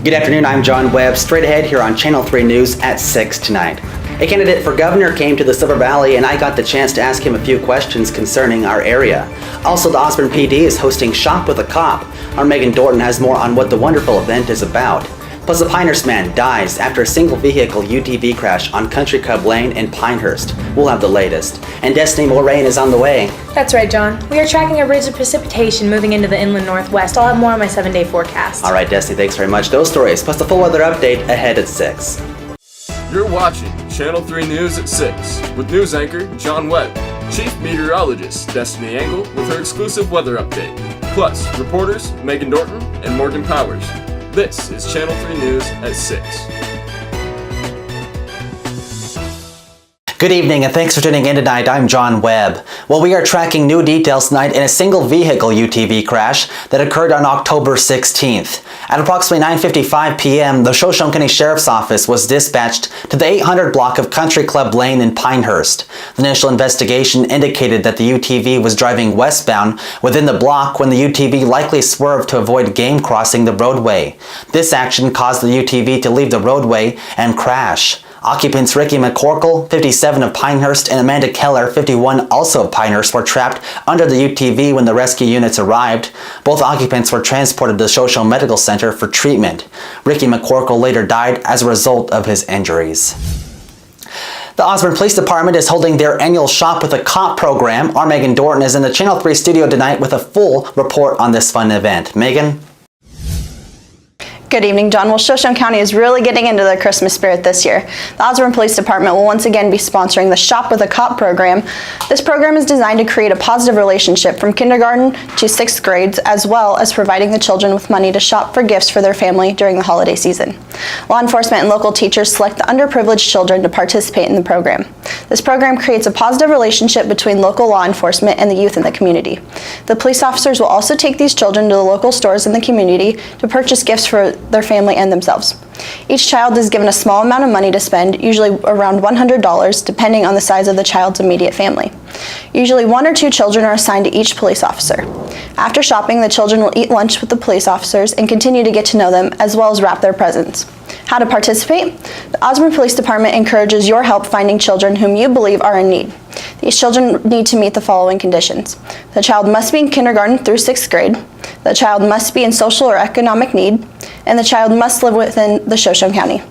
Good afternoon, I'm John Webb. Straight ahead here on Channel 3 News at 6 tonight. A candidate for governor came to the Silver Valley and I got the chance to ask him a few questions concerning our area. Also, the Osburn PD is hosting Shop with a Cop. Our Megan Dorton has more on what the wonderful event is about. Plus, a Pinehurst man dies after a single vehicle UTV crash on Country Club Lane in Pinehurst. We'll have the latest. And Destiny, more rain is on the way. That's right, John. We are tracking a ridge of precipitation moving into the inland northwest. I'll have more on my 7-day forecast. All right, Destiny, thanks very much. Those stories, plus the full weather update ahead at 6. You're watching Channel 3 News at 6 with news anchor John Webb, Chief Meteorologist Destiny Angle with her exclusive weather update, plus reporters Megan Dorton and Morgan Powers. This is Channel 3 News at 6. Good evening and thanks for tuning in tonight. I'm John Webb. Well, we are tracking new details tonight in a single vehicle UTV crash that occurred on October 16th. At approximately 9:55 p.m., the Shoshone County Sheriff's Office was dispatched to the 800 block of Country Club Lane in Pinehurst. The initial investigation indicated that the UTV was driving westbound within the block when the UTV likely swerved to avoid game crossing the roadway. This action caused the UTV to leave the roadway and crash. Occupants Ricky McCorkle, 57 of Pinehurst, and Amanda Keller, 51, also of Pinehurst, were trapped under the UTV when the rescue units arrived. Both occupants were transported to the Shoshone Medical Center for treatment. Ricky McCorkle later died as a result of his injuries. The Osburn Police Department is holding their annual Shop with a Cop program. Our Megan Dorton is in the Channel 3 studio tonight with a full report on this fun event. Megan? Good evening, John. Well, Shoshone County is really getting into their Christmas spirit this year. The Osburn Police Department will once again be sponsoring the Shop with a Cop program. This program is designed to create a positive relationship from kindergarten to 6th grades, as well as providing the children with money to shop for gifts for their family during the holiday season. Law enforcement and local teachers select the underprivileged children to participate in the program. This program creates a positive relationship between local law enforcement and the youth in the community. The police officers will also take these children to the local stores in the community to purchase gifts for their family and themselves. Each child is given a small amount of money to spend, usually around $100, depending on the size of the child's immediate family. Usually 1 or 2 children are assigned to each police officer. After shopping, the children will eat lunch with the police officers and continue to get to know them, as well as wrap their presents. How to participate? The Osburn Police Department encourages your help finding children whom you believe are in need. These children need to meet the following conditions. The child must be in kindergarten through 6th grade. The child must be in social or economic need, and the child must live within the Shoshone County.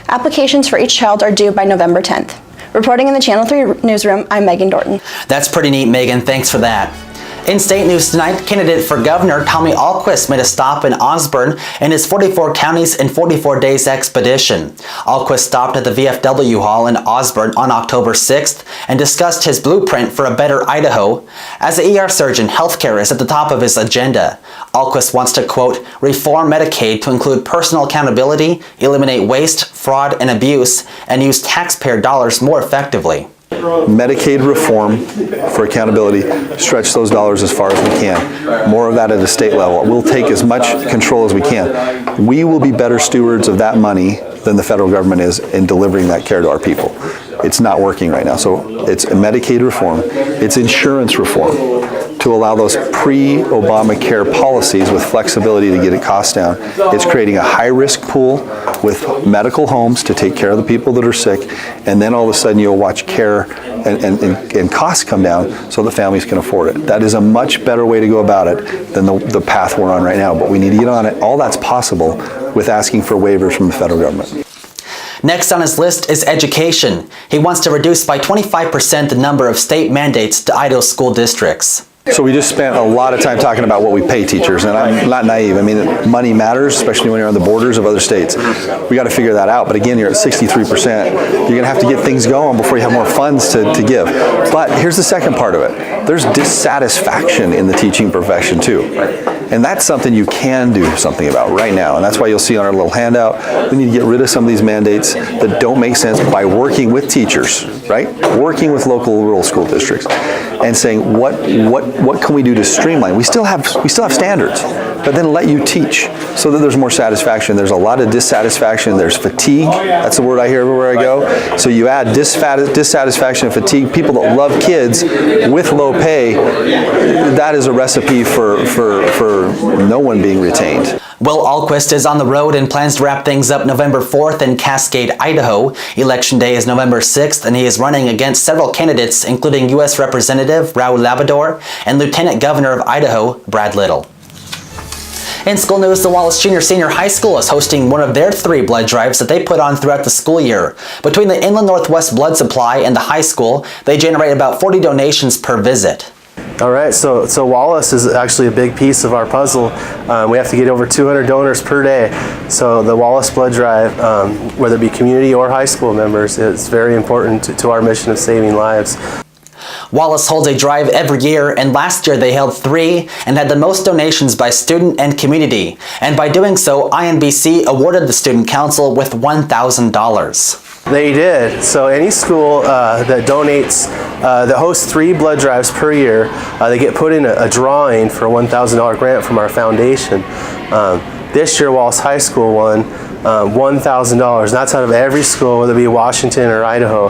Applications for each child are due by November 10th. Reporting in the Channel 3 newsroom, I'm Megan Dorton. That's pretty neat, Megan. Thanks for that. In state news tonight, candidate for governor Tommy Ahlquist made a stop in Osburn in his 44 counties in 44 days expedition. Ahlquist stopped at the VFW Hall in Osburn on October 6th and discussed his blueprint for a better Idaho. As an ER surgeon, healthcare is at the top of his agenda. Ahlquist wants to, quote, reform Medicaid to include personal accountability, eliminate waste, fraud, and abuse, and use taxpayer dollars more effectively. Medicaid reform for accountability, stretch those dollars as far as we can. More of that at a state level. We'll take as much control as we can. We will be better stewards of that money than the federal government is in delivering that care to our people. It's not working right now. So it's a Medicaid reform. It's insurance reform to allow those pre-Obamacare policies with flexibility to get a cost down. It's creating a high-risk pool with medical homes to take care of the people that are sick, and then all of a sudden you'll watch care and costs come down so the families can afford it. That is a much better way to go about it than the path we're on right now, but we need to get on it. All that's possible with asking for waivers from the federal government. Next on his list is education. He wants to reduce by 25% the number of state mandates to Idaho school districts. So we just spent a lot of time talking about what we pay teachers, and I'm not naive. I mean, money matters, especially when you're on the borders of other states. We got to figure that out. But again, you're at 63%. You're going to have to get things going before you have more funds to give. But here's the second part of it. There's dissatisfaction in the teaching profession too. And that's something you can do something about right now. And that's why you'll see on our little handout, we need to get rid of some of these mandates that don't make sense by working with teachers, right? Working with local rural school districts. and saying what can we do to streamline. We still have standards, but then let you teach so that there's more satisfaction. There's a lot of dissatisfaction. There's fatigue. That's the word I hear everywhere I go. So you add dissatisfaction and fatigue. People that love kids with low pay, that is a recipe for no one being retained. Will Alquist is on the road and plans to wrap things up November 4th in Cascade, Idaho. Election day is November 6th, and he is running against several candidates, including U.S. Representative Raul Labrador and Lieutenant Governor of Idaho, Brad Little. In school news, the Wallace Junior Senior High School is hosting one of their 3 blood drives that they put on throughout the school year. Between the Inland Northwest Blood Supply and the high school, they generate about 40 donations per visit. All right, so Wallace is actually a big piece of our puzzle. We have to get over 200 donors per day. So the Wallace Blood Drive, whether it be community or high school members, is very important to our mission of saving lives. Wallace holds a drive every year, and last year they held 3 and had the most donations by student and community. And by doing so, INBC awarded the Student Council with $1,000. They did. So any school that donates, that hosts 3 blood drives per year, they get put in a drawing for a $1,000 grant from our foundation. This year, Wallace High School won $1,000. And that's out of every school, whether it be Washington or Idaho,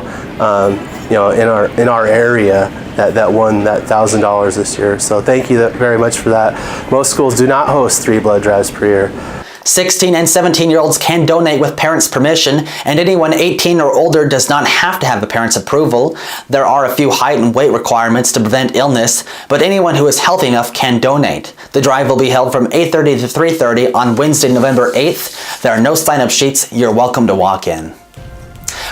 in our area that won that $1,000 this year. So thank you very much for that. Most schools do not host 3 blood drives per year. 16 and 17-year-olds can donate with parents' permission, and anyone 18 or older does not have to have a parent's approval. There are a few height and weight requirements to prevent illness, but anyone who is healthy enough can donate. The drive will be held from 8:30 to 3:30 on Wednesday, November 8th. There are no sign-up sheets. You're welcome to walk in.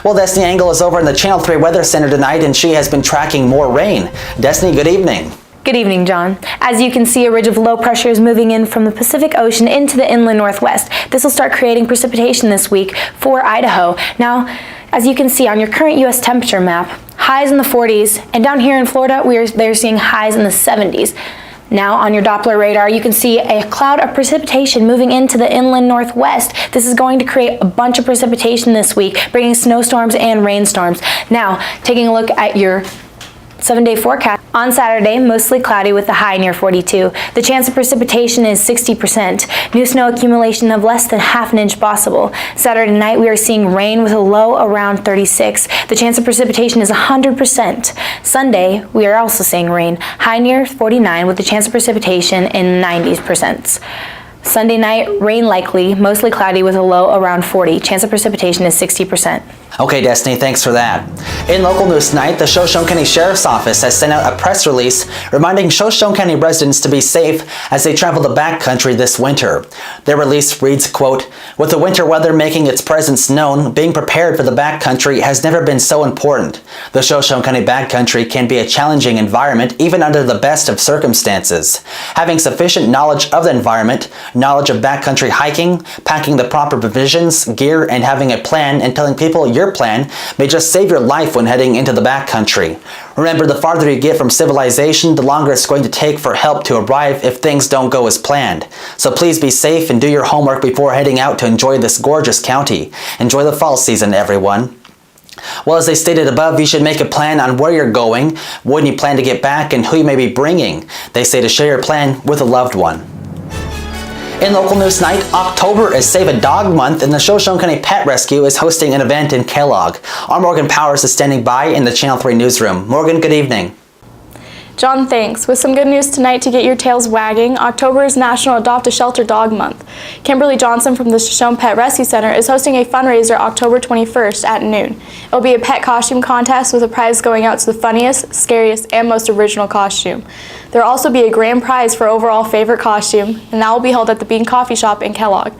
Well, Destiny Angle is over in the Channel 3 Weather Center tonight, and she has been tracking more rain. Destiny, good evening. Good evening, John. As you can see, a ridge of low pressure is moving in from the Pacific Ocean into the inland northwest. This will start creating precipitation this week for Idaho. Now, as you can see on your current U.S. temperature map, highs in the 40s, and down here in Florida, they're seeing highs in the 70s. Now on your Doppler radar, you can see a cloud of precipitation moving into the inland northwest. This is going to create a bunch of precipitation this week, bringing snowstorms and rainstorms. Now, taking a look at your 7-day forecast. On Saturday, mostly cloudy with a high near 42. The chance of precipitation is 60%. New snow accumulation of less than ½ inch possible. Saturday night, we are seeing rain with a low around 36. The chance of precipitation is 100%. Sunday, we are also seeing rain, high near 49 with the chance of precipitation in 90%. Sunday night, rain likely, mostly cloudy with a low around 40. Chance of precipitation is 60%. Okay, Destiny, thanks for that. In local news tonight, the Shoshone County Sheriff's Office has sent out a press release reminding Shoshone County residents to be safe as they travel the backcountry this winter. Their release reads, quote, "With the winter weather making its presence known, being prepared for the backcountry has never been so important. The Shoshone County backcountry can be a challenging environment even under the best of circumstances. Having sufficient knowledge of the environment, knowledge of backcountry hiking, packing the proper provisions, gear, and having a plan and telling people your plan may just save your life when heading into the backcountry. Remember, the farther you get from civilization, the longer it's going to take for help to arrive if things don't go as planned. So please be safe and do your homework before heading out to enjoy this gorgeous county. Enjoy the fall season, everyone." Well, as they stated above, you should make a plan on where you're going, when you plan to get back, and who you may be bringing. They say to share your plan with a loved one. In local news tonight, October is Save a Dog Month, and the Shoshone County Pet Rescue is hosting an event in Kellogg. Our Morgan Powers is standing by in the Channel 3 newsroom. Morgan, good evening. John, thanks. With some good news tonight to get your tails wagging, October is National Adopt a Shelter Dog Month. Kimberly Johnson from the Shoshone Pet Rescue Center is hosting a fundraiser October 21st at noon. It'll be a pet costume contest with a prize going out to the funniest, scariest, and most original costume. There will also be a grand prize for overall favorite costume, and that will be held at the Bean Coffee Shop in Kellogg.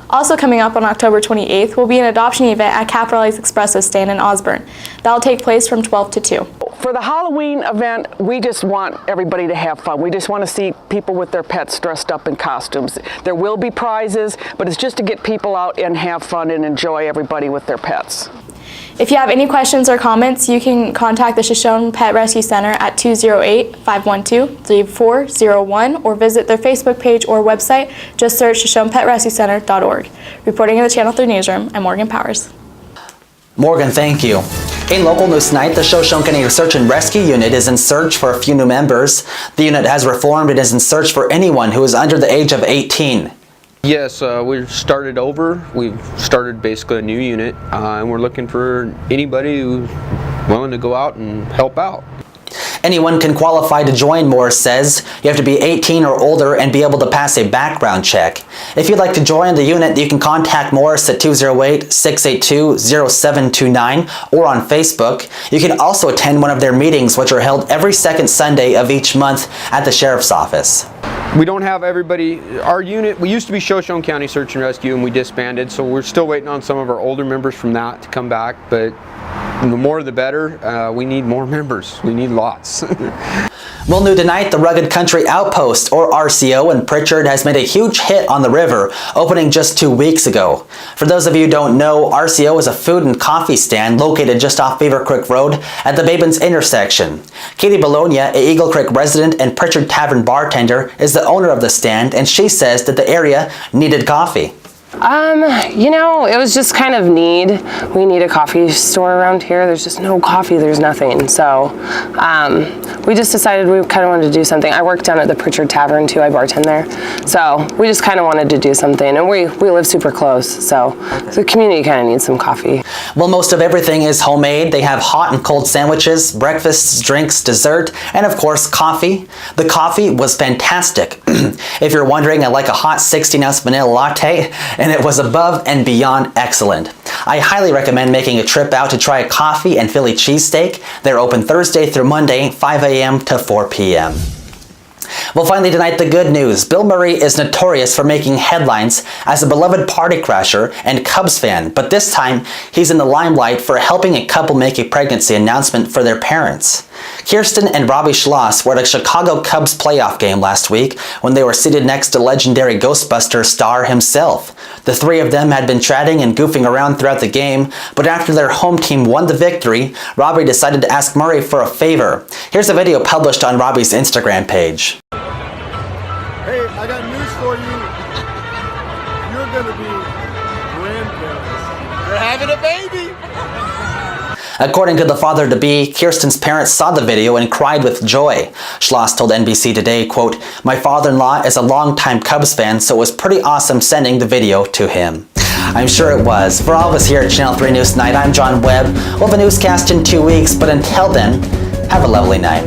Also coming up on October 28th will be an adoption event at Capital's Express's stand in Osburn. That will take place from 12 to 2. For the Halloween event, we just want everybody to have fun. We just want to see people with their pets dressed up in costumes. There will be prizes, but it's just to get people out and have fun and enjoy everybody with their pets. If you have any questions or comments, you can contact the Shoshone Pet Rescue Center at 208-512-3401 or visit their Facebook page or website. Just search ShoshonePetRescueCenter.org. Reporting in the Channel 3 newsroom, I'm Morgan Powers. Morgan, thank you. In local news tonight, the Shoshone County Search and Rescue Unit is in search for a few new members. The unit has reformed and is in search for anyone who is under the age of 18. Yes, we've started over. We've started basically a new unit, and we're looking for anybody who's willing to go out and help out. Anyone can qualify to join, Morris says. You have to be 18 or older and be able to pass a background check. If you'd like to join the unit, you can contact Morris at 208-682-0729 or on Facebook. You can also attend one of their meetings, which are held every second Sunday of each month at the Sheriff's Office. We don't have everybody. Our unit, we used to be Shoshone County Search and Rescue, and we disbanded, so we're still waiting on some of our older members from that to come back, but the more the better. We need more members. We need lots. Well, new tonight, the rugged Country Outpost, or RCO, in Prichard has made a huge hit on the river, opening just 2 weeks ago. For those of you who don't know, RCO is a food and coffee stand located just off Beaver Creek Road at the Babins intersection. Katie Bologna, a Eagle Creek resident and Prichard Tavern bartender, is the owner of the stand, and she says that the area needed coffee. You know, it was just kind of need. We need a coffee store around here. There's just no coffee, there's nothing. So we just decided we kind of wanted to do something. I work down at the Prichard Tavern too, I bartend there. So we just kind of wanted to do something, and we live super close, so the community kind of needs some coffee. Well, most of everything is homemade. They have hot and cold sandwiches, breakfasts, drinks, dessert, and of course, coffee. The coffee was fantastic. If you're wondering, I like a hot 16-ounce vanilla latte, and it was above and beyond excellent. I highly recommend making a trip out to try a coffee and Philly cheesesteak. They're open Thursday through Monday, 5 a.m. to 4 p.m. Well, finally tonight, the good news. Bill Murray is notorious for making headlines as a beloved party crasher and Cubs fan, but this time he's in the limelight for helping a couple make a pregnancy announcement for their parents. Kirsten and Robbie Schloss were at a Chicago Cubs playoff game last week when they were seated next to legendary Ghostbuster star himself. The three of them had been chatting and goofing around throughout the game, but after their home team won the victory, Robbie decided to ask Murray for a favor. Here's a video published on Robbie's Instagram page. Hey, I got news for you. You're gonna be grandparents. You're having a baby. According to the father-to-be, Kirsten's parents saw the video and cried with joy. Schloss told NBC Today, quote, "My father-in-law is a longtime Cubs fan, so it was pretty awesome sending the video to him." I'm sure it was. For all of us here at Channel 3 News Tonight, I'm John Webb. We'll have a newscast in 2 weeks, but until then, have a lovely night.